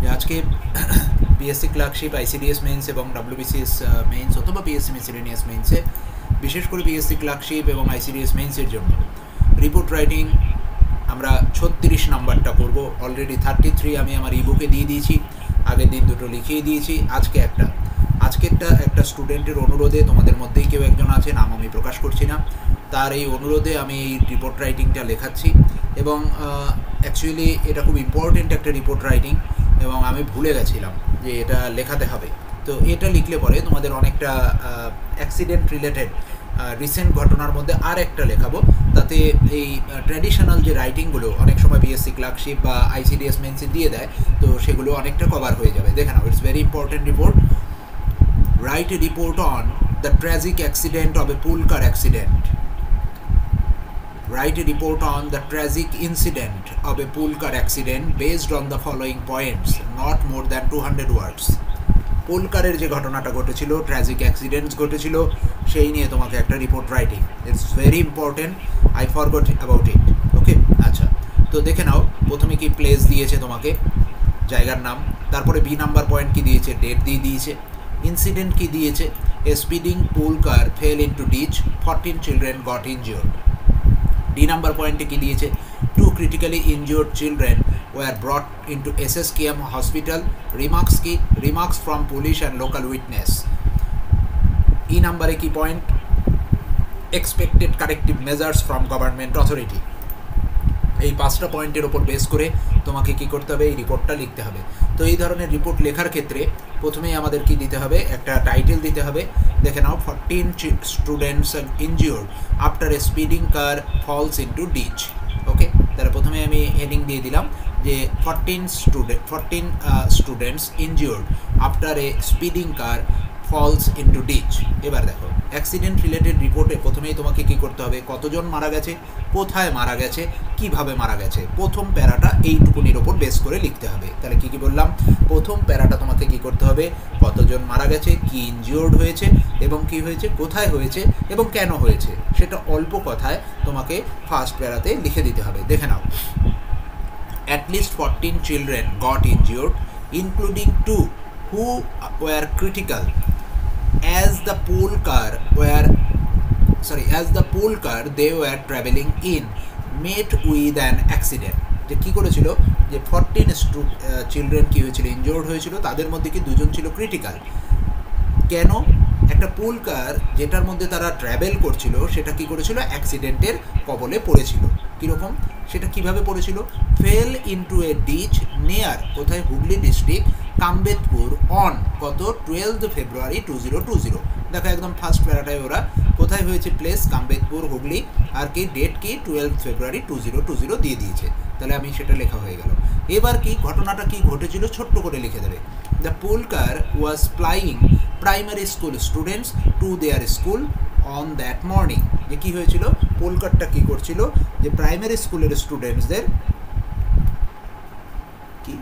যে আজকে PSC clerkship, ICDS means এবং ডাব্লিউবিসিএস মেইনস অথবা পিএসসি মিসেলেনিয়াস মেইনসে, বিশেষ করে পিএসসি ক্লার্কশিপ এবং আইসিডিএস মেইনসের জন্য রিপোর্ট রাইটিং আমরা 36 নাম্বারটা করব। অলরেডি 33 আমি আমার ইবুকে দিয়ে দিয়েছি, আগের দিন দুটো লিখিয়ে দিয়েছি। আজকেরটা একটা স্টুডেন্টের অনুরোধে, তোমাদের মধ্যেই কেউ একজন আছে, নাম আমি প্রকাশ করছি না, তার এই অনুরোধে আমি এই রিপোর্ট রাইটিংটা লেখাচ্ছি। এবং অ্যাকচুয়ালি এটা খুব ইম্পর্টেন্ট একটা রিপোর্ট রাইটিং, এবং আমি ভুলে গেছিলাম যে এটা লেখাতে হবে। তো এটা লিখলে পরে তোমাদের অনেকটা অ্যাক্সিডেন্ট রিলেটেড রিসেন্ট ঘটনার মধ্যে আর একটা লেখাবো, তাতে এই ট্র্যাডিশনাল যে রাইটিংগুলো অনেক সময় বিএসসি ক্লার্কশিপ বা আইসিডিএস মেন্সে দিয়ে দেয়, তো সেগুলো অনেকটা কভার হয়ে যাবে। দেখে নাও, it's very important report. Write a report on the tragic accident of a pool car accident. Write a report on the tragic incident of a pool car accident based on the following points, not more than 200 words. পুল কারের যে ঘটনাটা ঘটেছিল, tragic accidents ঘটেছিল, সেই নিয়ে তোমাকে একটা report writing. It's very important, I forgot about it. Okay, আচ্ছা, তো দেখে নাও, প্রথমে কি প্লেস দিয়েছে তোমাকে, জায়গার নাম, তারপরে বি নাম্বার পয়েন্ট কি দিয়েছে, ডেট দিয়ে দিয়েছে, ইনসিডেন্ট কি দিয়েছে, a speeding pool car fell into ditch, 14 children got injured. D number পয়েন্টে কি দিয়েছে, 2 critically injured children were brought into SSKM hospital. Remarks কি, remarks from police and local witness. ই নাম্বারে কি point, expected corrective measures from government authority. এই 5টা পয়েন্টের ওপর বেস করে তোমাকে কি করতে হবে, এই রিপোর্টটা লিখতে হবে। তো এই ধরনের রিপোর্ট লেখার ক্ষেত্রে প্রথমেই আমাদের কি দিতে হবে, একটা টাইটেল দিতে হবে। দেখে নাও, 14 students injured after a speeding car falls into ditch. Okay, তাহলে প্রথমে আমি হেডিং দিয়ে দিলাম যে 14 students injured after a speeding car falls into ditch. এবার দেখো, অ্যাক্সিডেন্ট রিলেটেড রিপোর্টে প্রথমেই তোমাকে কি করতে হবে, কতজন মারা গেছে, কোথায় মারা গেছে, কিভাবে মারা গেছে, প্রথম প্যারাটা এইটুকুনির ওপর বেস করে লিখতে হবে। তাহলে কি বললাম, প্রথম প্যারাটা তোমাকে কি করতে হবে, কতজন মারা গেছে, কি ইনজিওর্ড হয়েছে এবং কি হয়েছে, কোথায় হয়েছে এবং কেন হয়েছে, সেটা অল্প কথায় তোমাকে ফার্স্ট প্যারাতে লিখে দিতে হবে। দেখে নাও, at least 14 children got injured, including 2 who were critical as the pool car they were traveling in met with an accident. যে কী করেছিল, যে 14 চিলড্রেন কী হয়েছিল, ইনজিওর্ড হয়েছিল, তাদের মধ্যে কি 2জন ছিল ক্রিটিক্যাল। কেন, একটা পুল কার যেটার মধ্যে তারা ট্র্যাভেল করছিল, সেটা কি করেছিল, অ্যাক্সিডেন্টের কবলে পড়েছিল। কীরকম, সেটা কিভাবে পড়েছিল, fail into a ditch near, কোথায়, হুগলি ডিস্ট্রিক্ট, কামবেদপুর, অন কত, 12 ফেব্রুয়ারি 2020। দেখো একদম ফার্স্ট প্যারাটায় ওরা কোথায় হয়েছে, প্লেস কামবেদপুর, হুগলি, আর কি ডেট কি, 12 ফেব্রুয়ারি 2020 দিয়ে দিয়েছে। তাহলে আমি সেটা লেখা হয়ে গেল। এবার কি ঘটনাটা কি ঘটেছিল, ছোট্ট করে লিখে দেবে। The pool car was flying primary school students to their school on that morning. যে কী হয়েছিল, পুল কারটা কী করছিল, যে প্রাইমারি স্কুলের স্টুডেন্টসদের, কি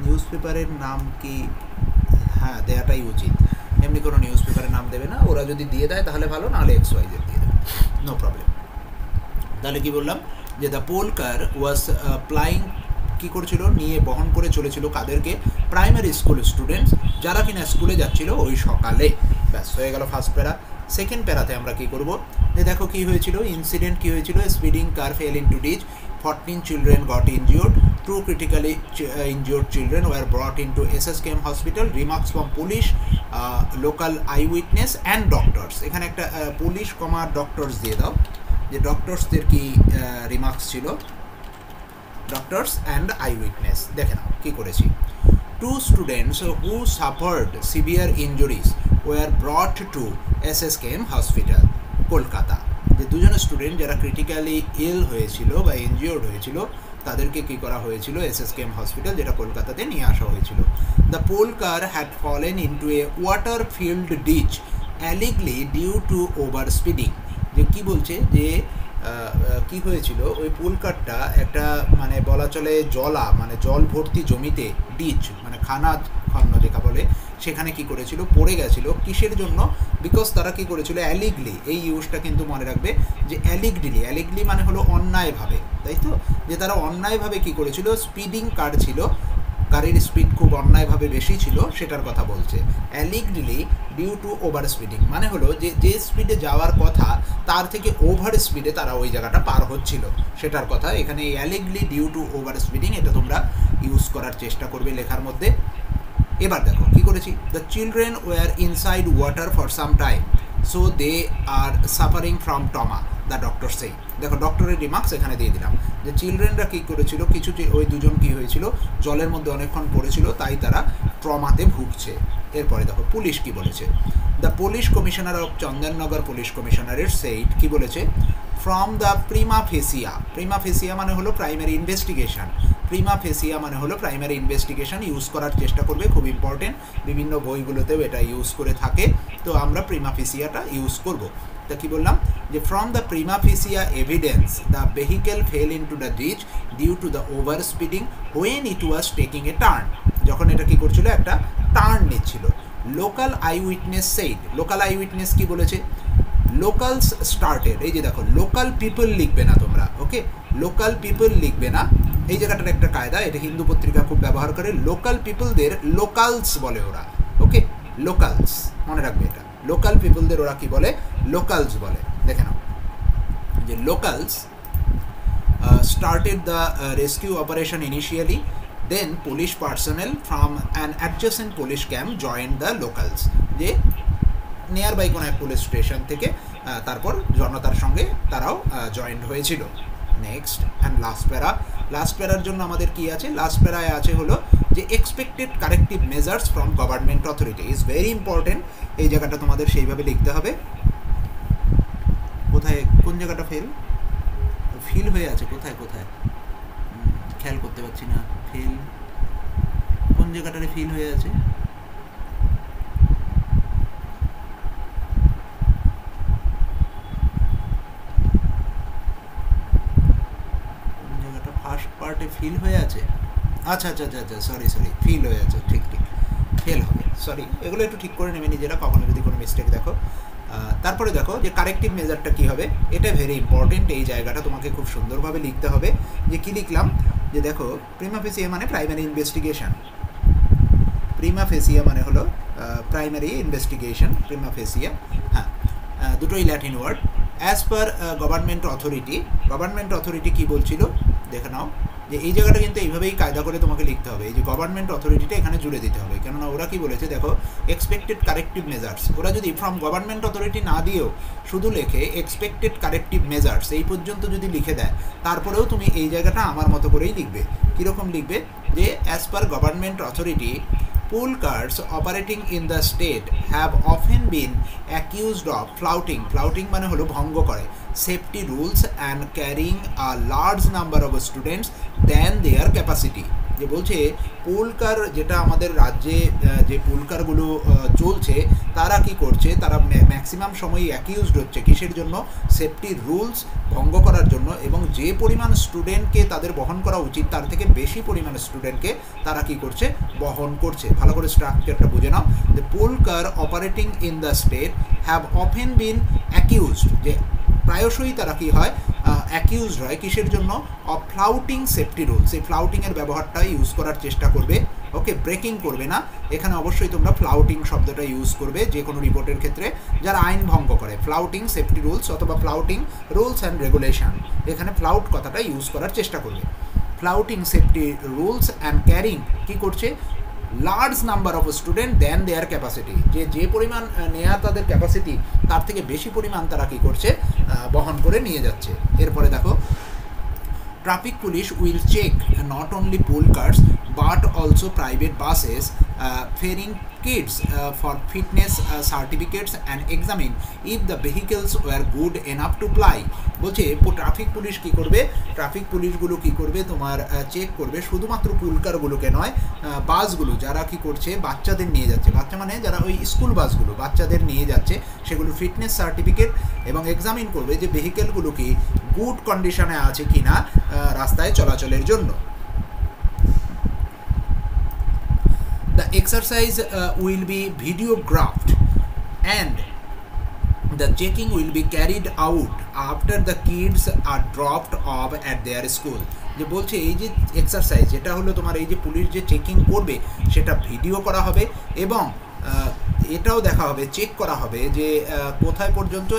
নিউজ পেপারের নাম কি, হ্যাঁ দেওয়াটাই উচিত, এমনি কোনো নিউজ পেপারের নাম দেবে না, ওরা যদি দিয়ে দেয় তাহলে ভালো, নাহলে XYZ দিয়ে দেবে, নো প্রবলেম। তাহলে কি বললাম, যে the pool car was flying, কী করছিল, নিয়ে বহন করে চলেছিল কাদেরকে, প্রাইমারি স্কুল স্টুডেন্টস, যারা কিনা স্কুলে যাচ্ছিল ওই সকালে। ব্যাস হয়ে গেল ফার্স্ট প্যারা। সেকেন্ড প্যারাতে আমরা কী করব, যে দেখো কী হয়েছিল, ইনসিডেন্ট কী হয়েছিল, speeding car fell into ditch, 14 children got injured, 2 critically injured children were brought into SSKM hospital. Remarks from police, local eyewitness and doctors. এখানে একটা পুলিশ কমা ডক্টরস দিয়ে দাও, যে ডক্টরসদের কি রিমার্কস ছিল, ডক্টরস অ্যান্ড আইউইটনেস। দেখে নাও কী করেছি, 2 students who suffered severe injuries were brought to SSKM hospital, Kolkata. যে 2জন স্টুডেন্ট যারা ক্রিটিক্যালি ইল হয়েছিল বা ইনজিওর্ড হয়েছিল, তাদেরকে কী করা হয়েছিল, SSKM হসপিটাল, যেটা কলকাতাতে নিয়ে আসা হয়েছিল। The pool car had fallen into a water filled ditch allegedly due to over speeding. যে কী বলছে, যে কি হয়েছিল, ওই পুল কারটা একটা মানে বলা চলে জলা, মানে জল ভর্তি জমিতে, ডিচ মানে খানাত খন্ন যেটা বলে, সেখানে কি করেছিল, পড়ে গেছিল। কিসের জন্য, বিকজ তারা কি করেছিল, অ্যালিগলি, এই ইউজটা কিন্তু মনে রাখবে, যে অ্যালিগলি মানে হলো অন্যায়ভাবে, তাই তো, যে তারা অন্যায়ভাবে কি করেছিল, স্পিডিং কার ছিল গাড়ির স্পিড খুব অন্যায়ভাবে বেশি ছিল সেটার কথা বলছে। অ্যালিগডলি ডিউ টু ওভার স্পিডিং মানে হলো যে স্পিডে যাওয়ার কথা তার থেকে ওভার স্পিডে তারা ওই জায়গাটা পার হচ্ছিল সেটার কথা। এখানে অ্যালিগডলি ডিউ টু ওভার স্পিডিং এটা তোমরা ইউজ করার চেষ্টা করবে লেখার মধ্যে। এবার দেখো কি করেছি, the children were inside water for some time so they are suffering from trauma the doctor say. দেখো ডক্টরের রিমার্কস এখানে দিয়ে দিলাম যে চিলড্রেনরা কী করেছিল, কিছু ওই দুজন কী হয়েছিল, জলের মধ্যে অনেকক্ষণ পড়েছিল তাই তারা ট্রমাতে ভুগছে। এরপরে দেখো পুলিশ কি বলেছে, the police commissioner of Chandannagar police কমিশনারের সেইট কি বলেছে, ফ্রম দ্য প্রিমা ফেসিয়া মানে হলো প্রাইমারি ইনভেস্টিগেশন, প্রিমা ফেসিয়া মানে হলো প্রাইমারি ইনভেস্টিগেশন ইউজ করার চেষ্টা করবে, খুব ইম্পর্টেন্ট, বিভিন্ন বইগুলোতেও এটা ইউজ করে থাকে, তো আমরা প্রিমা ফেসিয়াটা ইউজ করব। তা কি বললাম যে from the prima facie evidence the vehicle fell into the ditch due to the over speeding when it was taking a turn, যখন এটা কি করছিল একটা টার্ন নিচ্ছিল। Local eye witness said, local eye witness কি বলেছে, লোকালস স্টার্টেড, এই যে দেখো লোকাল পিপল লিখবে না তোমরা, ওকে, লোকাল পিপল লিখবে না, এই জায়গাটার একটা কায়দা, এটা হিন্দু পত্রিকা খুব ব্যবহার করে, লোকাল পিপলদের লোকালস বলে ওরা, ওকে, লোকালস মনে রাখবে এটা, লোকাল পিপলদের ওরা কি বলে, লোকালস বলে। দেখে নাও যে locals started the rescue operation initially, then police personnel from an adjacent police camp joined the locals, যে নিয়ার বাই কোনো এক পুলিশ স্টেশন থেকে তারপর জনতার সঙ্গে তারাও জয়েন্ট হয়েছিল। নেক্সট অ্যান্ড লাস্ট প্যারার জন্য আমাদের কি আছে, লাস্ট প্যারায় আছে হলো যে expected corrective measures from government authority is very important, এই জায়গাটা তোমাদের সেইভাবে লিখতে হবে। কোথায় কোন জায়গাটা ফিল হয়ে আছে, কোথায় খেয়াল করতে পারছি না, কোন জায়গাটারে ফিল হয়ে আছে, ফার্স্ট পার্টে ফিল হয়ে আছে, আচ্ছা সরি ফিল হয়ে আছে, ঠিক ফেল হবে, সরি, এগুলো একটু ঠিক করে নেবে নিজেরা কখনো যদি কোনো মিস্টেক দেখো। তারপরে দেখো যে কারেক্টিভ মেজারটা কী হবে, এটা ভেরি ইম্পর্টেন্ট, এই জায়গাটা তোমাকে খুব সুন্দরভাবে লিখতে হবে। যে কী লিখলাম, যে দেখো প্রিমা ফেসিয়া মানে প্রাইমারি ইনভেস্টিগেশন, প্রিমা ফেসিয়া মানে হলো প্রাইমারি ইনভেস্টিগেশন, প্রিমা ফেসিয়া, হ্যাঁ, দুটোই Latin word. As per government authority কী বলছিল দেখে নাও, যে এই জায়গাটা কিন্তু এইভাবেই কায়দা করে তোমাকে লিখতে হবে, এই যে গভর্নমেন্ট অথরিটিটা এখানে জুড়ে দিতে হবে, কেননা ওরা কি বলেছে দেখো এক্সপেক্টেড কারেক্টিভ মেজার্স, ওরা যদি ফ্রম গভর্নমেন্ট অথরিটি না দিয়েও শুধু লেখে এক্সপেক্টেড কারেক্টিভ মেজার্স এই পর্যন্ত যদি লিখে দেয়, তারপরেও তুমি এই জায়গাটা আমার মতো করেই লিখবে। কীরকম লিখবে, যে as per government authority pool cars operating in the state have often been accused of flouting মানে হলো ভঙ্গ করে safety rules and carrying a large number of students than their capacity। যে বলছে পুলকার, যেটা আমাদের রাজ্যে যে পুলকারগুলো চলছে তারা কি করছে, তারা ম্যাক্সিমাম সময়ই অ্যাকিউজড হচ্ছে কিসের জন্য, সেফটি রুলস ভঙ্গ করার জন্য, এবং যে পরিমাণ স্টুডেন্টকে তাদের বহন করা উচিত তার থেকে বেশি পরিমাণ স্টুডেন্টকে তারা কি করছে, বহন করছে। ভালো করে স্ট্রাকচারটা বুঝে নাও, the pool car operating in the state have often been accused, যে প্রায়শই তারা কি হয়, অ্যাকিউজড হয় কিসের জন্য, অফ ফ্লাউটিং সেফটি রুলস, এই ফ্লাউটিংয়ের ব্যবহারটা ইউজ করার চেষ্টা করবে, ওকে, ব্রেকিং করবে না, এখানে অবশ্যই তোমরা ফ্লাউটিং শব্দটা ইউজ করবে যে কোনো রিপোর্টের ক্ষেত্রে, যারা আইন ভঙ্গ করে, ফ্লাউটিং সেফটি রুলস অথবা ফ্লাউটিং রুলস অ্যান্ড রেগুলেশন, এখানে ফ্লাউট কথাটা ইউজ করার চেষ্টা করবে। Flouting safety rules and carrying কী করছে, large number of student than their capacity, যে পরিমাণ নেয়া তাদের ক্যাপাসিটি তার থেকে বেশি পরিমাণ তারা কী করছে, বহন করে নিয়ে যাচ্ছে। এরপরে দেখো traffic police will check not only pool cars but also private buses ferrying kids for fitness certificates and examine if the vehicles were good enough to ply। বলছে ট্রাফিক পুলিশ কী করবে, ট্রাফিক পুলিশগুলো কী করবে, তোমার চেক করবে শুধুমাত্র পুলকারগুলোকে নয়, বাসগুলো যারা কী করছে বাচ্চাদের নিয়ে যাচ্ছে, বাচ্চা মানে যারা ওই স্কুল বাসগুলো বাচ্চাদের নিয়ে যাচ্ছে সেগুলো ফিটনেস সার্টিফিকেট, এবং এক্সামিন করবে যে ভেহিকেলগুলো কি গুড কন্ডিশনে আছে কি না রাস্তায় চলাচলের জন্য। The exercise will be videographed and the checking will be carried out after the kids are dropped off at their school। যে বলছে এই যে এক্সারসাইজ, এটা হলো তোমার এই যে পুলিশ যে চেকিং করবে সেটা ভিডিও করা হবে, এবং এটাও দেখা হবে, চেক করা হবে যে কোথায় পর্যন্ত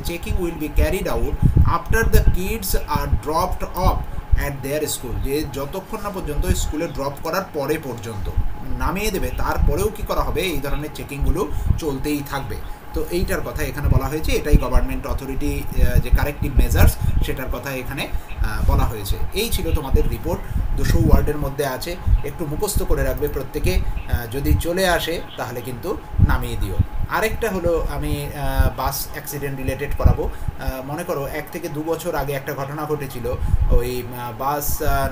checking will be carried out after the kids are dropped off at their school, যে যতক্ষণ না পর্যন্ত স্কুলে ড্রপ করার পরে পর্যন্ত নামিয়ে দেবে তারপরেও কি করা হবে, এই ধরনের চেকিংগুলো চলতেই থাকবে। তো এইটার কথা এখানে বলা হয়েছে, এটাই গভর্নমেন্ট অথরিটি যে কারেক্টিভ মেজার্স সেটার কথা এখানে বলা হয়েছে। এই ছিল তোমাদের রিপোর্ট, 200 ওয়ার্ডের মধ্যে আছে, একটু মুখস্থ করে রাখবে প্রত্যেকে, যদি চলে আসে তাহলে কিন্তু নামিয়ে দিও। আরেকটা হলো আমি বাস অ্যাক্সিডেন্ট রিলেটেড করাবো। মনে করো 1 থেকে 2 বছর আগে একটা ঘটনা ঘটেছিল, ওই বাস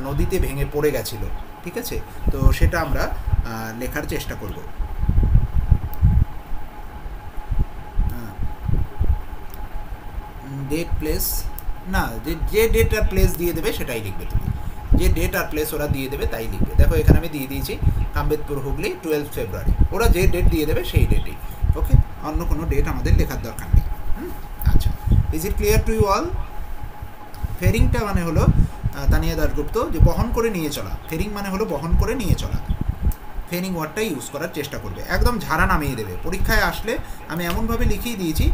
নদীতে ভেঙে পড়ে গেছিলো, ঠিক আছে? তো সেটা আমরা লেখার চেষ্টা করব। ডেট প্লেস না, যে ডেট আর প্লেস দিয়ে দেবে সেটাই লিখবে তুমি, যে ডেট আর প্লেস ওরা দিয়ে দেবে তাই লিখবে। দেখো এখানে আমি দিয়ে দিয়েছি আম্বেদপুর হুগলি 12 ফেব্রুয়ারি, ওরা যে ডেট দিয়ে দেবে সেই ডেটই, ওকে? অন্য কোনো ডেট আমাদের লেখার দরকার নেই। আচ্ছা, is it clear to you all? ফেরিংটা মানে হলো তানিয়া দাশগুপ্ত, যে বহন করে নিয়ে চলা, ফেরিং মানে হলো বহন করে নিয়ে চলা। ফেরিং ওয়ার্ডটা ইউজ করার চেষ্টা করবে, একদম ঝাড়া নামিয়ে দেবে। পরীক্ষায় আসলে আমি এমনভাবে লিখিয়ে দিয়েছি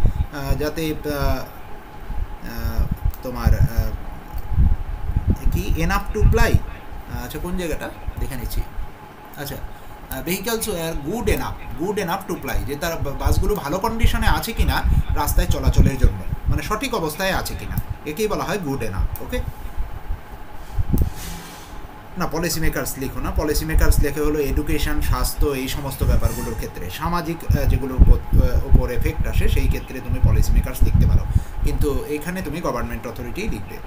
যাতে তোমার কি এনাফ টু প্লাই, আচ্ছা কোন জায়গাটা দেখে নিচ্ছি, আচ্ছা vehicles were good enough to ply, যে তার বাসগুলো ভালো কন্ডিশনে আছে কিনা রাস্তায় চলাচলের জন্য, মানে সঠিক অবস্থায় আছে কিনা, একেই বলা হয় গুড এনাফ, ওকে? না, পলিসি মেকার্স লিখো না, পলিসি মেকার্স লেখে হলো এডুকেশন, স্বাস্থ্য, এই সমস্ত ব্যাপারগুলোর ক্ষেত্রে, সামাজিক যেগুলোর উপর এফেক্ট আসে সেই ক্ষেত্রে তুমি পলিসি মেকার্স লিখতে পারো, কিন্তু এখানে তুমি গভর্নমেন্ট অথরিটি লিখবে।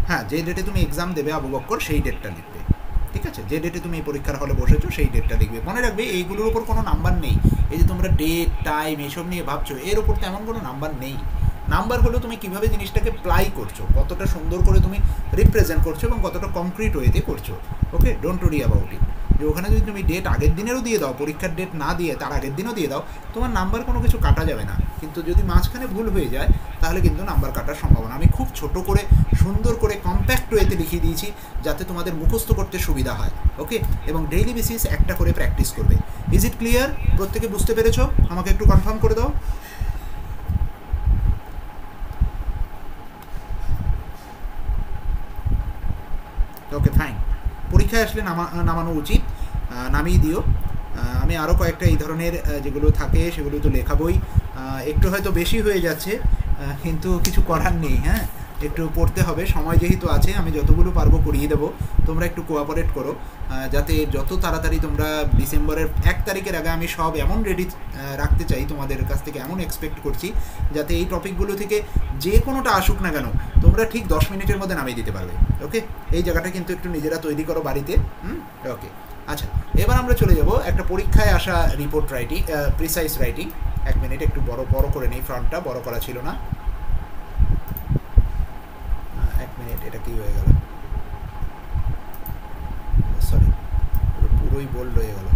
হ্যাঁ, যে ডেটে তুমি এক্সাম দেবে আবু বক্কর সেই ডেটটা লিখবে, ঠিক আছে? যে ডেটে তুমি এই পরীক্ষার হলে বসেছো সেই ডেটটা লিখবে। মনে রাখবে এইগুলোর ওপর কোনো নাম্বার নেই, এই যে তোমরা ডেট টাইম এইসব নিয়ে ভাবছো, এর ওপর তেমন কোনো নাম্বার নেই। নাম্বার হলো তুমি কীভাবে জিনিসটাকে প্লাই করছো, কতটা সুন্দর করে তুমি রিপ্রেজেন্ট করছো এবং কতটা কংক্রিট ওয়েতে করছো, ওকে? Don't worry about it. যে ওখানে যদি তুমি ডেট আগের দিনেরও দিয়ে দাও, পরীক্ষার ডেট না দিয়ে তার আগের দিনও দিয়ে দাও, তোমার নাম্বার কোনো কিছু কাটা যাবে না, কিন্তু যদি মাঝখানে ভুল হয়ে যায় তাহলে কিন্তু নাম্বার কাটার সম্ভাবনা। আমি খুব ছোট করে সুন্দর করে কম্প্যাক্ট ওয়েতে লিখিয়ে দিয়েছি যাতে তোমাদের মুখস্থ করতে সুবিধা হয়, ওকে? এবং ডেইলি বেসিস একটা করে প্র্যাকটিস করবে। Is it clear? প্রত্যেকে বুঝতে পেরেছো? আমাকে একটু কনফার্ম করে দাও। ওকে, ফাইন। পরীক্ষায় আসলে নামানো উচিত, নামিয়ে দিও। আমি আরও কয়েকটা এই ধরনের যেগুলো থাকে সেগুলো তো লেখাবই, একটু হয়তো বেশি হয়ে যাচ্ছে, কিন্তু কিছু করার নেই। হ্যাঁ, একটু পড়তে হবে, সময় যেহেতু আছে আমি যতগুলো পারবো করিয়ে দেবো, তোমরা একটু কোঅপারেট করো যাতে যত তাড়াতাড়ি তোমরা ডিসেম্বরের 1 তারিখের আগে আমি সব এমন রেডি রাখতে চাই, তোমাদের কাছ থেকে এমন এক্সপেক্ট করছি যাতে এই টপিকগুলো থেকে যে কোনোটা আসুক না কেন তোমরা ঠিক 10 মিনিটের মধ্যে নামিয়ে দিতে পারবে, ওকে? এই জায়গাটা কিন্তু একটু নিজেরা তৈরি করো বাড়িতে, ওকে? আচ্ছা, এবার আমরা চলে যাব একটা পরীক্ষায় আসা report writing, precise writing. 1 minute, একটু বড় করে নেই, ফ্রন্টটা বড় করা ছিল না। 1 মিনিট, এটা কি হয়ে গেল? সরি, পুরোই বোল্ড হয়ে গেল,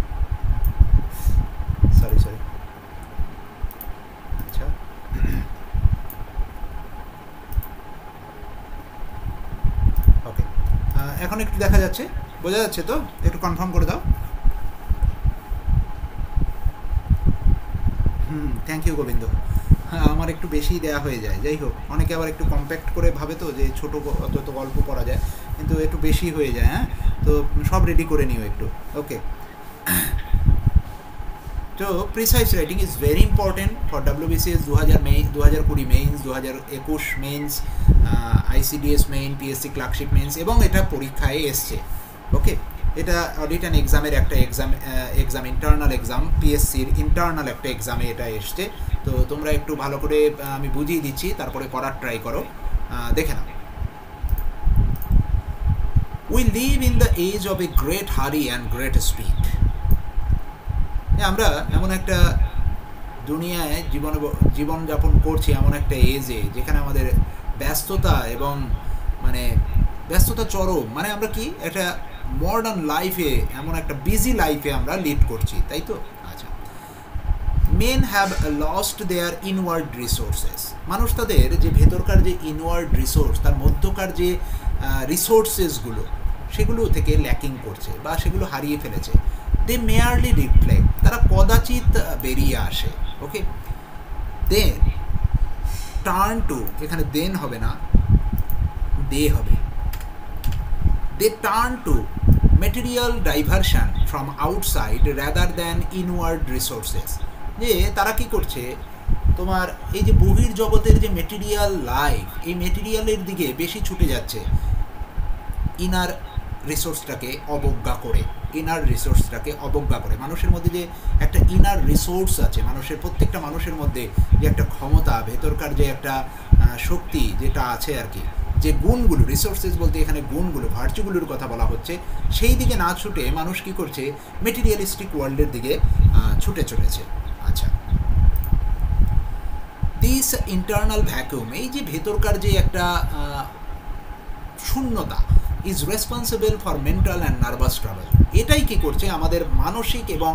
সরি। আচ্ছা, ওকে, এখন একটু দেখা যাচ্ছে, বোঝা যাচ্ছে তো? একটু কনফার্ম করে দাও। Thank you Gobinda. হ্যাঁ, আমার একটু বেশি দেয়া হয়ে যায়, যাই হোক, অনেকে আবার একটু কম্প্যাক্ট করে ভাবে তো যে ছোটো অত গল্প পড়া যায়, কিন্তু একটু বেশি হয়ে যায়। হ্যাঁ, তো সব রেডি করে নিও একটু, ওকে? তো precise writing is very important for WBCS 2020 means, 2021 means, ICDS main, PSC clerkship means, এবং এটা পরীক্ষায় এসছে, ওকে? এটা অডিট অ্যান্ড এক্সামের একটা এক্সাম ইন্টারনাল এক্সাম, PSCর ইন্টারনাল একটা এক্সামে এটা এসছে। তো তোমরা একটু ভালো করে আমি বুঝিয়ে দিচ্ছি, তারপরে করার ট্রাই করো, দেখে নাও। We live in the age of a great hurry and great speed. আমরা এমন একটা দুনিয়ায় জীবনযাপন করছি, এমন একটা এজে যেখানে আমাদের ব্যস্ততা এবং মানে ব্যস্ততা চরম, মানে আমরা কি একটা মডার্ন লাইফে, এমন একটা বিজি লাইফে আমরা লিড করছি, তাই তো? আচ্ছা, men have lost their inward resources, মানুষ তাদের যে ভেতরকার যে ইনওয়ার্ড রিসোর্স, তার মধ্যকার যে রিসোর্সেসগুলো সেগুলো থেকে ল্যাকিং করছে বা সেগুলো হারিয়ে ফেলেছে। দে মেয়ারলি রিফ্লেক্ট, তারা কদাচিৎ বেরিয়ে আসে। ওকে, দেন টার্ন টু, এখানে দেন হবে না, দে হবে। They turn to material diversion from outside rather than inward resources, যে তারা কি করছে, তোমার এই যে বহির্জগতের যে মেটেরিয়াল লাইফ, এই মেটেরিয়ালের দিকে বেশি ছুটে যাচ্ছে ইনার রিসোর্সটাকে অবজ্ঞা করে, ইনার রিসোর্সটাকে অবজ্ঞা করে। মানুষের মধ্যে যে একটা ইনার রিসোর্স আছে, মানুষের প্রত্যেকটা মানুষের মধ্যে যে একটা ক্ষমতা, ভেতরকার যে একটা শক্তি যেটা আছে আর কি, যে গুণগুলো, রিসোর্সেস বলতে এখানে গুণগুলো, ভার্চুগুলোর কথা বলা হচ্ছে, সেই দিকে না ছুটে মানুষ কি করছে, মেটেরিয়ালিস্টিক ওয়ার্ল্ডের দিকে ছুটে চলেছে। আচ্ছা, দিস ইন্টারনাল ভ্যাকুয়াম, এই যে ভেতরকার যে একটা শূন্যতা, is responsible for mental and nervous travel, এটাই কি করছে, আমাদের মানসিক এবং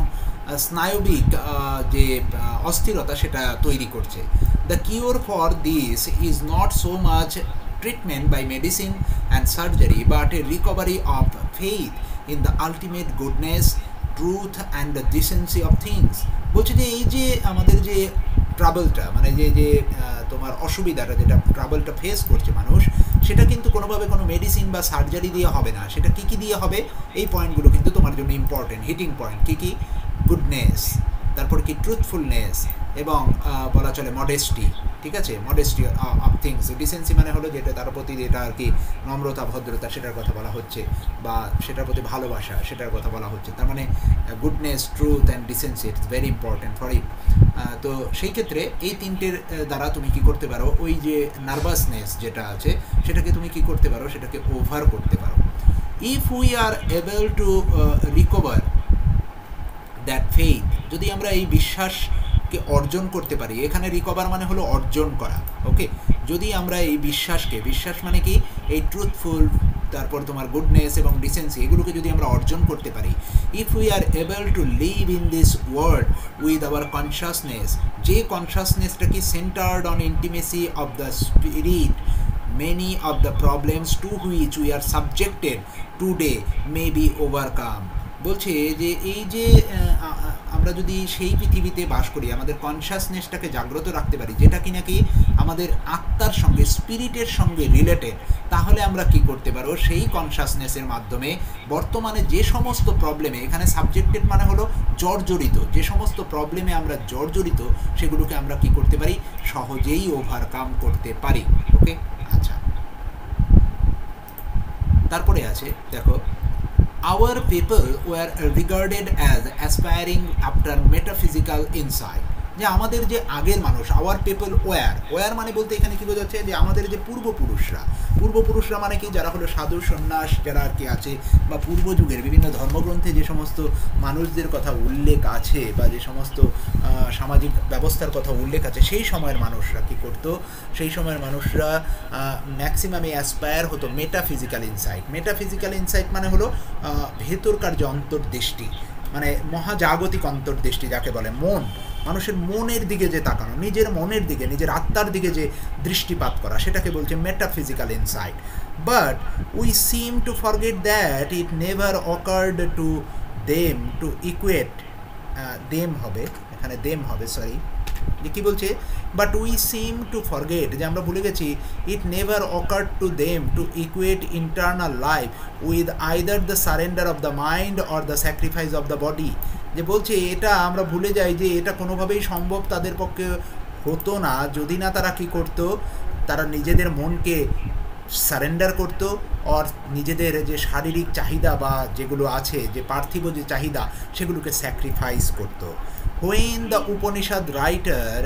স্নায়বিক যে অস্থিরতা সেটা তৈরি করছে। The cure for this is not so much treatment by medicine and surgery, but A recovery of faith in the ultimate goodness, truth and the decency of things. বলছে যে এই যে আমাদের যে ট্রাবলটা, মানে যে তোমার অসুবিধাটা, যেটা ট্রাবলটা ফেস করছে মানুষ, সেটা কিন্তু কোনোভাবে কোনো মেডিসিন বা সার্জারি দিয়ে হবে না। সেটা কী কী দিয়ে হবে, এই পয়েন্টগুলো কিন্তু তোমার জন্য ইম্পর্টেন্ট, হিটিং পয়েন্ট। কী কী? গুডনেস, তারপর কি ট্রুথফুলনেস, এবং বলা চলে মডেস্টি। ঠিক আছে, মডেস্টি অফ থিংস। ডিসেন্সি মানে হলো যেটা তার প্রতি যেটা আর কি নম্রতা, ভদ্রতা, সেটার কথা বলা হচ্ছে, বা সেটার প্রতি ভালোবাসা, সেটার কথা বলা হচ্ছে। তার মানে goodness, truth and decency, it's very important for it. তো সেই ক্ষেত্রে এই তিনটের দ্বারা তুমি কি করতে পারো, ওই যে নার্ভাসনেস যেটা আছে সেটাকে তুমি কি করতে পারো, সেটাকে ওভার করতে পারো। If we are able to recover that faith, যদি আমরা এই বিশ্বাসকে অর্জন করতে পারি, এখানে রিকভার মানে হলো অর্জন করা। ওকে, যদি আমরা এই বিশ্বাসকে, বিশ্বাস মানে কি, এই ট্রুথফুল, তারপর তোমার গুডনেস এবং ডিসেন্সি, এগুলোকে যদি আমরা অর্জন করতে পারি, if we are able to live in this world with our consciousness, যে কনসাসনেসটা কি centred on intimacy of the spirit, many of the problems to which we are subjected today may be overcome। বলছে যে এই যে আমরা যদি সেই পৃথিবীতে বাস করি, আমাদের কনসাসনেসটাকে জাগ্রত রাখতে পারি, যেটা কি নাকি আমাদের আত্মার সঙ্গে, স্পিরিটের সঙ্গে রিলেটেড, তাহলে আমরা কি করতে পারবো, সেই কনসাসনেসের মাধ্যমে বর্তমানে যে সমস্ত প্রবলেমে, এখানে সাবজেক্টেড মানে হলো জর্জরিত, যে সমস্ত প্রবলেমে আমরা জর্জরিত, সেগুলোকে আমরা কি করতে পারি, সহজেই ওভারকাম করতে পারি। ওকে, আচ্ছা, তারপরে আছে দেখো, our people were regarded as aspiring after metaphysical insight, যে আমাদের যে আগের মানুষ, আওয়ার পিপল ওয়ার মানে বলতে এখানে কি বোঝাচ্ছে, যে আমাদের যে পূর্বপুরুষরা মানে কি, যারা হলো সাধু সন্ন্যাস যারা আর কি আছে, বা পূর্বযুগের বিভিন্ন ধর্মগ্রন্থে যে সমস্ত মানুষদের কথা উল্লেখ আছে, বা যে সমস্ত সামাজিক ব্যবস্থার কথা উল্লেখ আছে, সেই সময়ের মানুষরা কি করতো, সেই সময়ের মানুষরা ম্যাক্সিমামে অ্যাসপায়ার হতো মেটাফিজিক্যাল ইনসাইট। মেটাফিজিক্যাল ইনসাইট মানে হলো ভেতরকার যে অন্তর্দৃষ্টি, মানে মহাজাগতিক অন্তর্দৃষ্টি যাকে বলে, মন, মানুষের মনের দিকে যে তাকানো, নিজের মনের দিকে, নিজের আত্মার দিকে যে দৃষ্টিপাত করা, সেটাকে বলছে metaphysical insight. But we seem to forget that it never occurred to them to equate, them হবে এখানে, দেম হবে, সরি, যে কী বলছে, but we seem to forget, যে আমরা ভুলে গেছি, it never occurred to them to equate internal life with either the surrender of the mind or the sacrifice of the body. যে বলছে এটা আমরা ভুলে যাই যে এটা কোনোভাবেই সম্ভব তাদের পক্ষে হতো না যদি না তারা কি করতো, তারা নিজেদের মনকে সারেন্ডার করতো, আর নিজেদের যে শারীরিক চাহিদা বা যেগুলো আছে, যে পার্থিব যে চাহিদা, সেগুলোকে স্যাক্রিফাইস করতো। When the Upanishad writer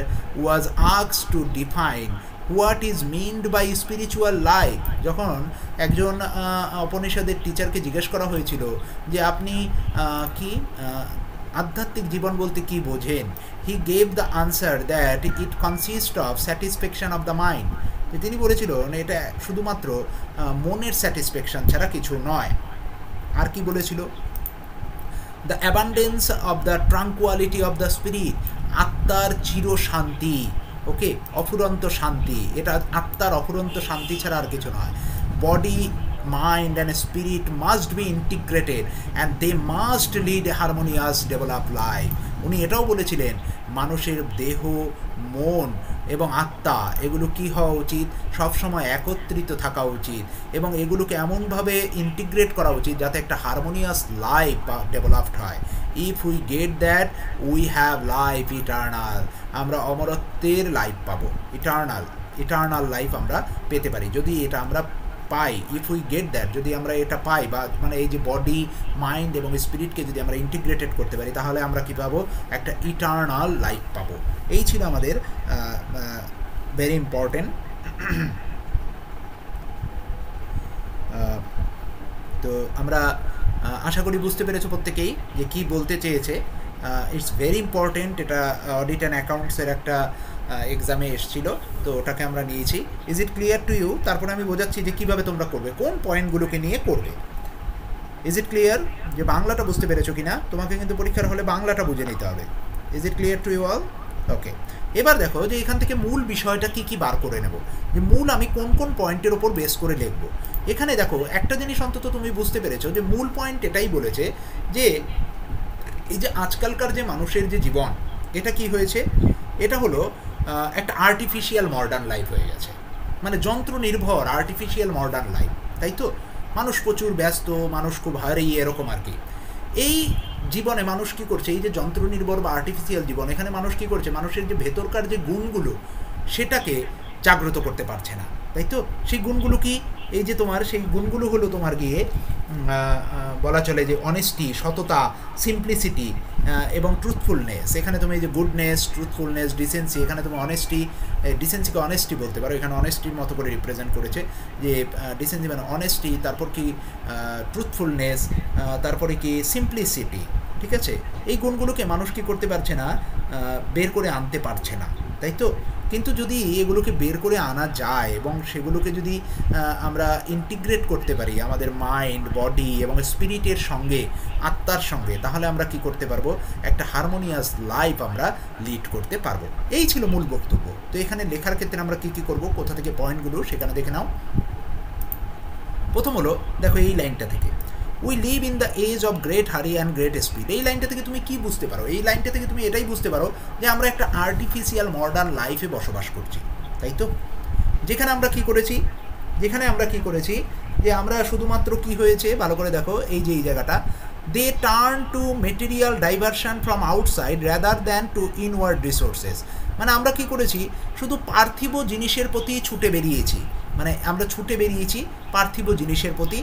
was asked to define what is meant by spiritual life, যখন একজন উপনিষদের টিচারকে জিজ্ঞেস করা হয়েছিল যে আপনি কি আধ্যাত্মিক জীবন বলতে কি বোঝেন, he gave the answer that it consists of satisfaction of the mind, যে তিনি বলেছিল এটা শুধুমাত্র মনের স্যাটিসফ্যাকশন ছাড়া কিছু নয়। আর কি বলেছিল, the abundance of the tranquility of the spirit, আত্মার চির শান্তি, ওকে, অফুরন্ত শান্তি, এটা আত্মার অফুরন্ত শান্তি ছাড়া আর কিছু নয়। Body, mind and spirit must be integrated and they must lead a harmonious develop life. উনি এটাও বলেছিলেন মানুষের দেহ, মন এবং আত্মা এগুলো কি হওয়া উচিত, সবসময় একত্রিত থাকা উচিত এবং এগুলোকে এমনভাবে ইন্টিগ্রেট করা উচিত যাতে একটা হারমোনিয়াস লাইফ ডেভেলপড হয়। If we get that we have life eternal, আমরা অমরত্বের লাইফ পাবো, ইটার্নাল লাইফ আমরা পেতে পারি যদি এটা আমরা পাই। ইফ উই গেট দ্যাট, যদি আমরা এটা পাই, বা মানে এই যে বডি, মাইন্ড এবং স্পিরিটকে যদি আমরা ইন্টিগ্রেটেড করতে পারি তাহলে আমরা কী পাবো, একটা ইটার্নাল লাইফ পাবো। এই ছিল আমাদের ভেরি ইম্পর্টেন্ট। তো আমরা আশা করি বুঝতে পেরেছো প্রত্যেকেই যে কী বলতে চেয়েছে। ইটস ভেরি ইম্পর্টেন্ট, এটা অডিট অ্যান্ড অ্যাকাউন্টসের একটা এক্সামে এসেছিল, তো ওটাকে আমরা নিয়েছি। Is it clear to you? তারপরে আমি বোঝাচ্ছি যে কীভাবে তোমরা করবে, কোন পয়েন্টগুলোকে নিয়ে করবে। Is it clear? যে বাংলাটা বুঝতে পেরেছো কিনা? তোমাকে কিন্তু পরীক্ষার হলে বাংলাটা বুঝে নিতে হবে। Is it clear to you all? Okay, এবার দেখো যে এখান থেকে মূল বিষয়টা কী কী বার করে নেব, যে মূল আমি কোন কোন পয়েন্টের ওপর বেস করে লিখব। এখানে দেখো একটা জিনিস অন্তত তুমি বুঝতে পেরেছো যে মূল পয়েন্ট এটাই বলেছে যে এই যে আজকালকার যে মানুষের যে জীবন, এটা কি হয়েছে, এটা হলো একটা আর্টিফিশিয়াল মডার্ন লাইফ হয়ে গেছে, মানে যন্ত্র নির্ভর আর্টিফিশিয়াল মডার্ন লাইফ, তাই তো? মানুষ প্রচুর ব্যস্ত, মানুষ খুব হারি, এরকম আর কি। এই জীবনে মানুষ কী করছে, এই যে যন্ত্র নির্ভর বা আর্টিফিশিয়াল জীবন, এখানে মানুষ কী করছে, মানুষের যে ভেতরকার যে গুণগুলো সেটাকে জাগ্রত করতে পারছে না, তাই তো? সেই গুণগুলো কি, এই যে তোমার সেই গুণগুলো হলো তোমার গিয়ে বলা চলে যে অনেস্টি, সততা, সিম্পলিসিটি এবং ট্রুথফুলনেস। এখানে তুমি এই যে গুডনেস, ট্রুথফুলনেস, ডিসেন্সি, এখানে তুমি অনেস্টি, ডিসেন্সিকে অনেস্টি বলতে পারো, এখানে অনেস্টির মতো করে রিপ্রেজেন্ট করেছে যে ডিসেন্সি মানে অনেস্টি, তারপর কি ট্রুথফুলনেস, তারপরে কি সিম্পলিসিটি, ঠিক আছে? এই গুণগুলোকে মানুষ কী করতে পারছে না, বের করে আনতে পারছে না, তাই তো? কিন্তু যদি এগুলোকে বের করে আনা যায় এবং সেগুলোকে যদি আমরা ইন্টিগ্রেট করতে পারি আমাদের মাইন্ড, বডি এবং স্পিরিটের সঙ্গে, আত্মার সঙ্গে, তাহলে আমরা কি করতে পারবো, একটা হারমোনিয়াস লাইফ আমরা লিড করতে পারবো। এই ছিল মূল বক্তব্য। তো এখানে লেখার ক্ষেত্রে আমরা কী কী করবো, কোথা থেকে পয়েন্টগুলো সেখানে দেখে নাও। প্রথম হলো দেখো এই লাইনটা থেকে, we live in the age of great hurry and great speed. এই লাইনটা থেকে তুমি কি বুঝতে পারো? এই লাইনটা থেকে তুমি এটাই বুঝতে পারো যে আমরা একটা আর্টিফিশিয়াল মডার্ন লাইফে বসবাস করছি, তাই তো? যেখানে আমরা কি করেছি যে আমরা শুধুমাত্র কি হয়েছে ভালো করে দেখো, এই যে এই জায়গাটা, they turn to material diversion from outside rather than to inward resources. মানে আমরা কি করেছি, শুধু পার্থিব জিনিসের প্রতি ছুটে বেরিয়েছি, মানে আমরা ছুটে বেরিয়েছি পার্থিব জিনিসের প্রতি,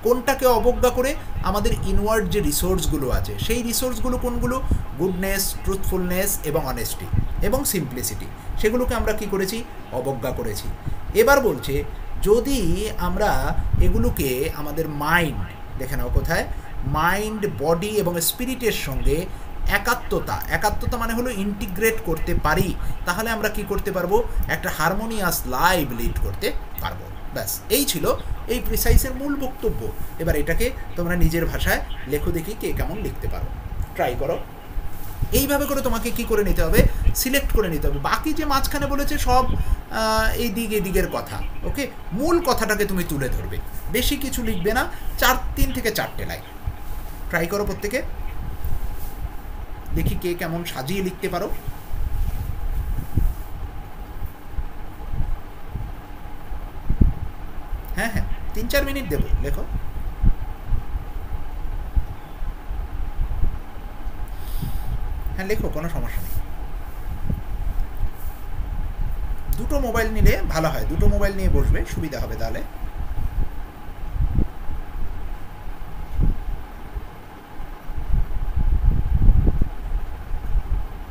কোনটাকে অবজ্ঞা করে, আমাদের ইনওয়ার্ড যে রিসোর্সগুলো আছে সেই রিসোর্সগুলো কোনগুলো, গুডনেস, ট্রুথফুলনেস এবং অনেস্টি এবং সিম্পলিসিটি, সেগুলোকে আমরা কি করেছি, অবজ্ঞা করেছি। এবার বলছে যদি আমরা এগুলোকে আমাদের মাইন্ড, দেখে নাও কোথায়, মাইন্ড, বডি এবং স্পিরিটের সঙ্গে একাত্মতা মানে হলো ইন্টিগ্রেট করতে পারি, তাহলে আমরা কি করতে পারবো, একটা হারমোনিয়াস লাইফ লিড করতে পারবো। ব্যাস, এই ছিল এই প্রিসাইসের মূল বক্তব্য। এবার এটাকে তোমরা নিজের ভাষায় লেখো, দেখি কে কেমন লিখতে পারো, ট্রাই করো। এইভাবে করে তোমাকে কি করে নিতে হবে, সিলেক্ট করে নিতে হবে। বাকি যে মাঝখানে বলেছে সব এই দিকের কথা, ওকে? মূল কথাটাকে তুমি তুলে ধরবে, বেশি কিছু লিখবে না, 3 থেকে 4টে লাইন। ট্রাই করো প্রত্যেকে, দেখি কে কেমন সাজিয়ে লিখতে পারো। হ্যাঁ, 3-4 মিনিট দেবো, লেখো। হ্যাঁ লেখো, কোনো সমস্যা নেই। দুটো মোবাইল নিলে ভালো হয়, দুটো মোবাইল নিয়ে বসবে, সুবিধা হবে তাহলে।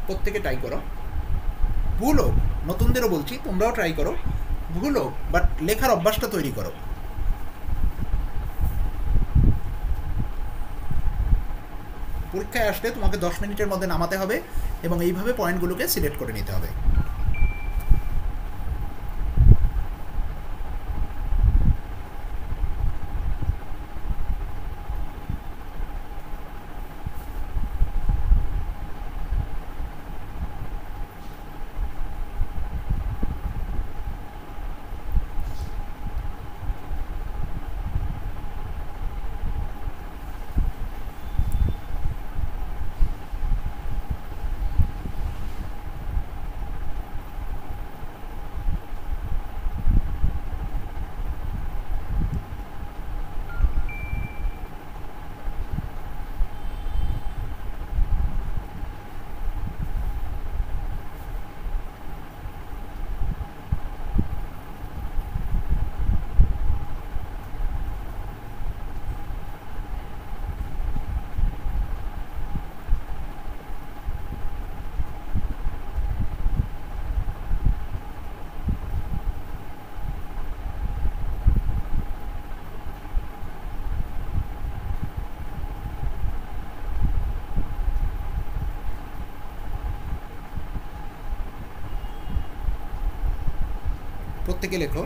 প্রত্যেকে ট্রাই করো, ভুল হোক, নতুনদেরও বলছি তোমরাও ট্রাই করো, ভুল হোক, বাট লেখার অভ্যাসটা তৈরি করো। পরীক্ষায় আসলে তোমাকে 10 মিনিটের মধ্যে নামাতে হবে এবং এইভাবে পয়েন্টগুলোকে সিলেক্ট করে নিতে হবে। প্রত্যেকে লেখো।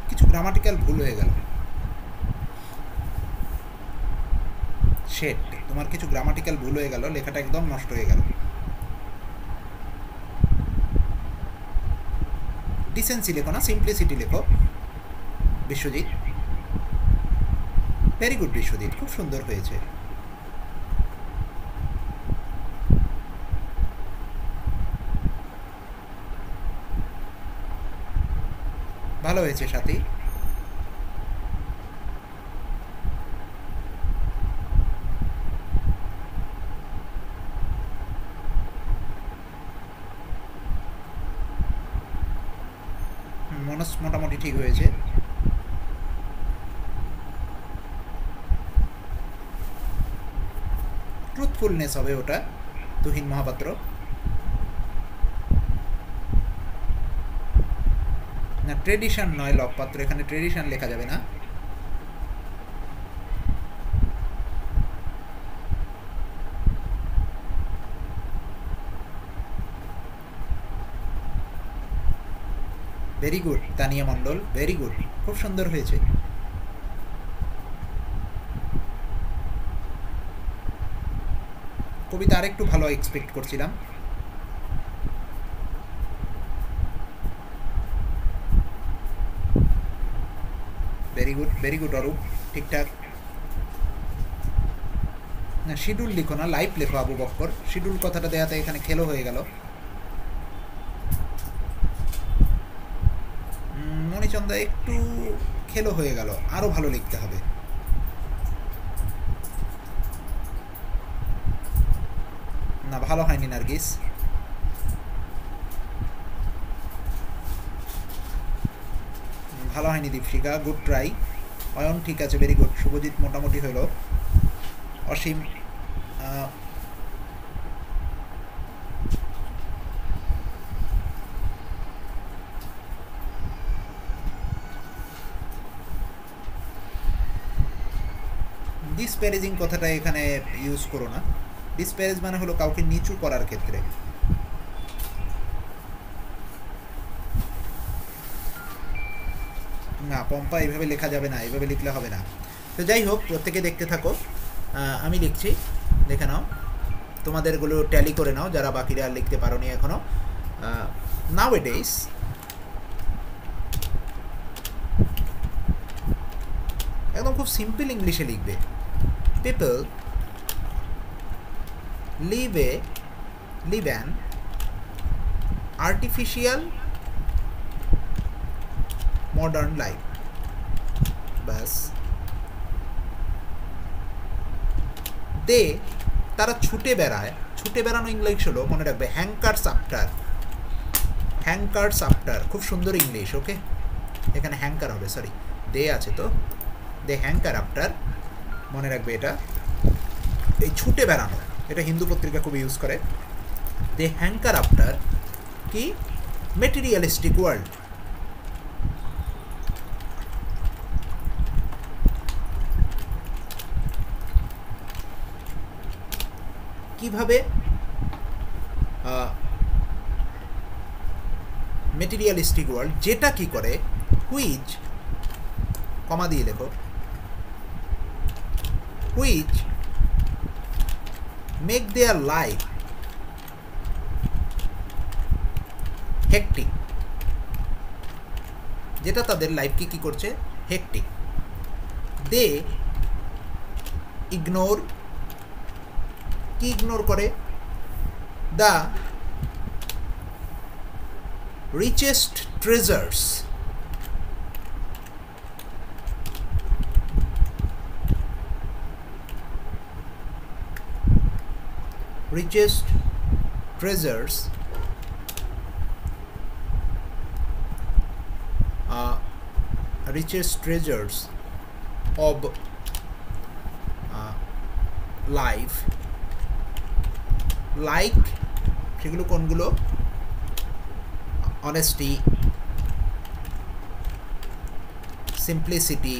কিছু গ্রামাটিক্যাল ভুল হয়ে গেল। শেট, তোমার কিছু গ্রামাটিক্যাল ভুল হয়ে গেল, লেখাটা একদম নষ্ট হয়ে গেল। ডিসেন্সি লেখো না, সিম্পলিসিটি লেখো। বিশ্বজিৎ, ভেরি গুড বিশ্বজিৎ, খুব সুন্দর হয়েছে। ভালো হয়েছে সাথী। মোটামুটি ঠিক হয়েছে। ট্রুথফুলনেস হবে ওটা, তুহিন মহাপাত্র। না, ট্রেডিশন নয় লবপাত্র, এখানে ট্রেডিশন লেখা যাবে না। ভেরি গুড তানিয়া মণ্ডল, ভেরি গুড, খুব সুন্দর হয়েছে। কবিতা আরেকটু ভালো এক্সপেক্ট করছিলাম। ভেরি গুড অরূপ, ঠিকঠাক। না, শিডিউল লিখো না, লাইভ লেখো আবু বক্কর। শিডিউল কথাটা দেওয়াতে এখানে খেলো হয়ে গেল। মণিচন্দ্রা, একটু খেলো হয়ে গেল, আরো ভালো লিখতে হবে। না, ভালো হয়নি নার্গিস। ভালো হয়নি দীপশিকা, গুড ট্রাই। অয়ন ঠিক আছে, ভেরি গুড। শুভজিৎ মোটামুটি হইল। অসীম, ডিসপ্যারেজিং কথাটা এখানে ইউজ করো না। ডিসপ্যারেজ মানে হলো কাউকে নিচু করার ক্ষেত্রে। না পম্পা, এইভাবে লেখা যাবে না, এইভাবে লিখলে হবে না। তো যাই হোক, প্রত্যেকে দেখতে থাকো, আমি লিখছি, দেখে নাও। তোমাদেরগুলো ট্যালি করে নাও যারা বাকিরা আর লিখতে পারো নি এখনো। নাওএডেজ একদম খুব সিম্পল ইংলিশে লিখবে। People live an artificial modern life, বাস। দে, তারা ছুটে বেড়ায়। ছুটে বেড়ানো ইংলিশ হলো, মনে রাখবে, হ্যাঙ্কার্স আফটার। খুব সুন্দর ইংলিশ, ওকে। এখানে হ্যাঙ্কার হবে, সরি, দে আছে তো, দে হ্যাঙ্কার আফটার, মনে রাখবে এটা। এই ছুটে বেড়ানো, এটা হিন্দু পত্রিকা খুব ইউজ করে। দে হ্যাঙ্কার আফটার কি? Materialistic world. কিভাবে মেটেরিয়ালিস্টিক ওয়ার্ল্ড, যেটা কি করে, হুইচ, কমা দিয়ে লেখো, which make their life hectic, যেটা তাদের লাইফকে কি করছে, হেক্টিক। দে ইগনোর, কি ইগনোর করে, the richest treasures, richest treasures of life like সেগুলো কোনগুলো? Honesty, simplicity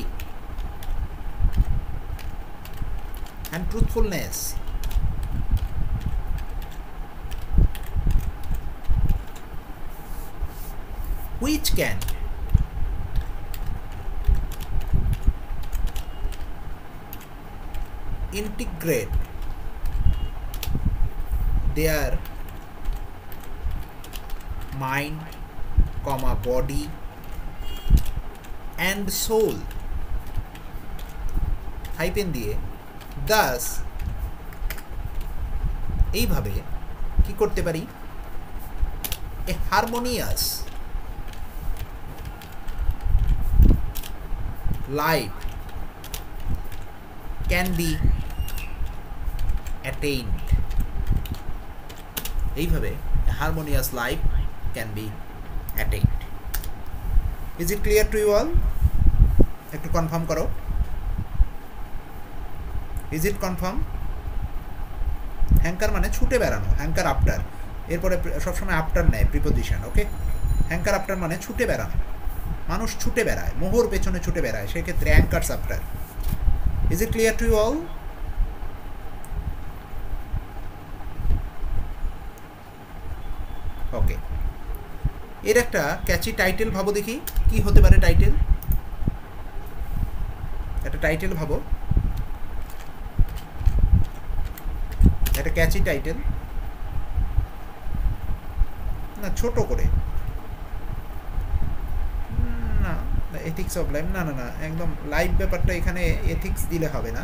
and truthfulness. Which can integrate their mind, body and soul hyphen দিয়ে thus এইভাবে কি করতে পারি? a harmonious life can be attained. এইভাবে a harmonious life can be attained. Is it clear to you all? একটু confirm করো। Is it confirm? Hanker মানে ছুটে বেড়ানো, হ্যাঙ্কার আফটার, এরপরে সবসময় আফটার নেয় প্রিপোজিশন। ওকে, হ্যাঙ্কার আফটার মানে ছুটে বেড়ানো, মানুষ ছুটে বেড়ায়, মোহর পেছনে ছুটে বেড়ায়, সেক্ষেত্রে hankers after. Is it clear to you all? Okay, এর একটা ক্যাচি টাইটেল ভাবো দেখি, কি হতে পারে টাইটেল? একটা টাইটেল ভাবো, একটা ক্যাচি টাইটেল, না ছোট করে, না এথিক্স অফ লাইফ, না না না একদম লাইফ ব্যাপারটা এখানে এথিক্স দিলে হবে না,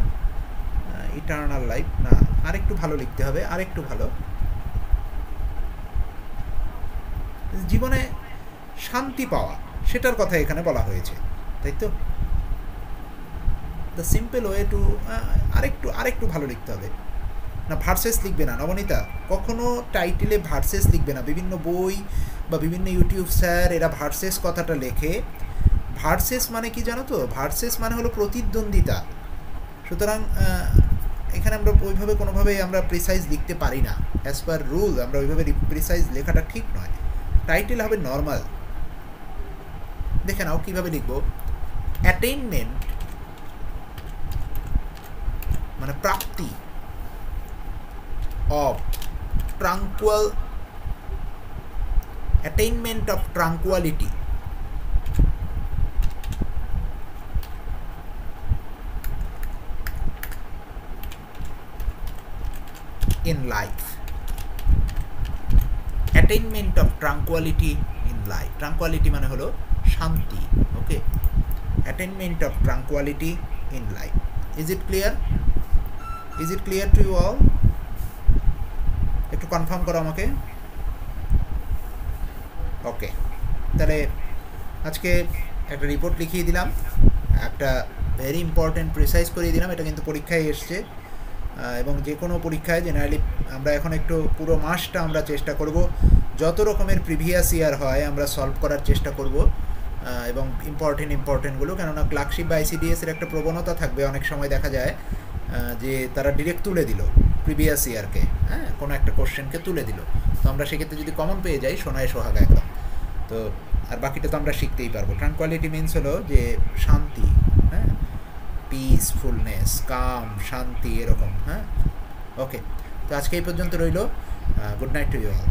ইটার্নাল লাইফ না, আরেকটু ভালো লিখতে হবে, আরেকটু ভালো। জীবনে শান্তি পাওয়া সেটার কথা এখানে বলা হয়েছে, তাই তো? দ্য সিম্পল ওয়ে টু, আরেকটু ভালো লিখতে হবে। না ভার্সেস লিখবে না নবনীতা, কখনো টাইটেলে ভার্সেস লিখবে না। বিভিন্ন বই বা বিভিন্ন ইউটিউব স্যার এরা ভার্সেস কথাটা লেখে। ভার্সেস মানে কি জানো তো? ভার্সেস মানে হলো প্রতিদ্বন্দ্বিতা। সুতরাং এখানে আমরা ওইভাবে কোনোভাবেই আমরা প্রিসাইজ লিখতে পারি না, অ্যাজ পার রুল আমরা ওইভাবে প্রিসাইজ লেখাটা ঠিক নয়। টাইটেল হবে নর্মাল। দেখে নাও কীভাবে লিখব। অ্যাটেইনমেন্ট মানে প্রাপ্তি, of attainment of tranquility in life. Attainment of tranquility in life. Tranquility মানে হলো শান্তি। ওকে, attainment of tranquility in life. Is it clear? Is it clear to you all? একটু কনফার্ম করো আমাকে। ওকে, তাহলে আজকে একটা রিপোর্ট লিখিয়ে দিলাম, একটা ভেরি ইম্পর্টেন্ট প্রিসাইজ করিয়ে দিলাম। এটা কিন্তু পরীক্ষায় এসছে, এবং যে কোনো পরীক্ষায় জেনারেলি আমরা এখন একটু পুরো মাসটা আমরা চেষ্টা করব যত রকমের প্রিভিয়াস ইয়ার হয় আমরা সলভ করার চেষ্টা করব, এবং ইম্পর্টেন্টগুলো, কেননা ক্লার্কশিপ বা আইসিডিএসের একটা প্রবণতা থাকবে, অনেক সময় দেখা যায় যে তারা ডিরেক্ট তুলে দিল প্রিভিয়াস ইয়ারকে, হ্যাঁ, কোনো একটা কোশ্চেনকে তুলে দিল, তো আমরা সেক্ষেত্রে যদি কমন পেয়ে যাই সোনায় সোহাগা একদম। তো আর বাকিটা তো আমরা শিখতেই পারবো। ট্রাঙ্কুয়ালিটি মিনস হলো যে শান্তি, হ্যাঁ, পিসফুলনেস, কাম, শান্তি, এরকম। হ্যাঁ, ওকে, তো আজকে এই পর্যন্ত রইল। Good night to you all.